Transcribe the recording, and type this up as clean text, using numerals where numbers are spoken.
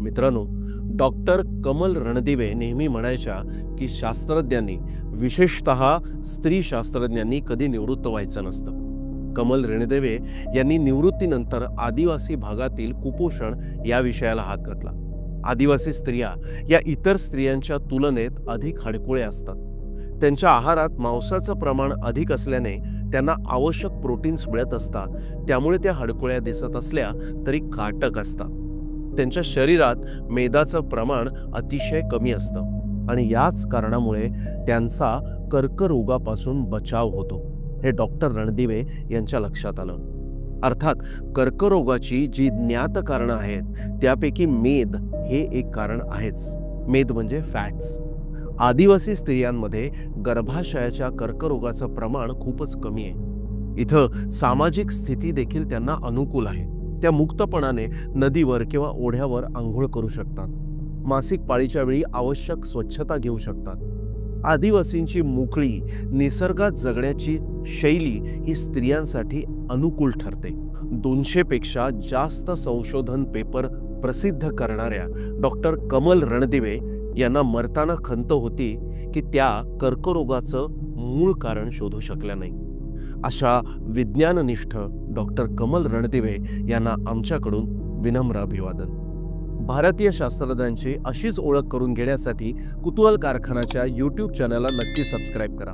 मित्रांनो, डॉक्टर कमल रणदिवे नेहमी म्हणायच्या की शास्त्रज्ञांनी, विशेषतः स्त्री शास्त्रज्ञांनी कधी निवृत्त व्हायचं नसतं. कमल रणदिवे यांनी निवृत्तीनंतर आदिवासी भागातील कुपोषण या विषयाला हात घातला. आदिवासी स्त्रिया या इतर स्त्रियांच्या तुलनेत अधिक हडकुळ्या असतात. त्यांच्या आहारात मांसाचं प्रमाण अधिक असल्याने त्यांना आवश्यक प्रोटीन्स मिळत असतात. त्यामुळे त्या हडकुळ्या दिसत असल्या तरी काटक असतात. त्यांच्या शरीरात मेदाचं प्रमाण अतिशय कमी असतं आणि याच कारणामुळे त्यांचा कर्करोगापासून बचाव होतो, हे डॉक्टर रणदिवे यांच्या लक्षात आलं. अर्थात कर्करोगाची जी ज्ञात कारणं आहेत त्यापैकी मेद हे एक कारण आहेच. मेद म्हणजे फॅट्स. आदिवासी स्त्रियांमध्ये गर्भाशयाच्या कर्करोगाचं प्रमाण खूपच कमी आहे. इथं सामाजिक स्थिती देखील त्यांना अनुकूल आहे. त्या मुक्तपणाने नदीवर किंवा ओढ्यावर आंघोळ करू शकतात. मासिक पाळीच्या वेळी आवश्यक स्वच्छता घेऊ शकतात. आदिवासींची मोकळी निसर्गात जगण्याची शैली ही स्त्रियांसाठी अनुकूल ठरते. 200 पेक्षा जास्त संशोधन पेपर प्रसिद्ध करणाऱ्या डॉक्टर कमल रणदिवे यांना मरताना खंत होती की त्या कर्करोगाचं मूळ कारण शोधू शकल्या नाही. अशा विज्ञाननिष्ठ डॉक्टर कमल रणदिवे यांना आमच्याकडून विनम्र अभिवादन. भारतीय शास्त्रज्ञांची अशीच ओळख करून घेण्यासाठी कुतूहल कारखानाच्या YouTube चॅनलला नक्की सबस्क्राईब करा.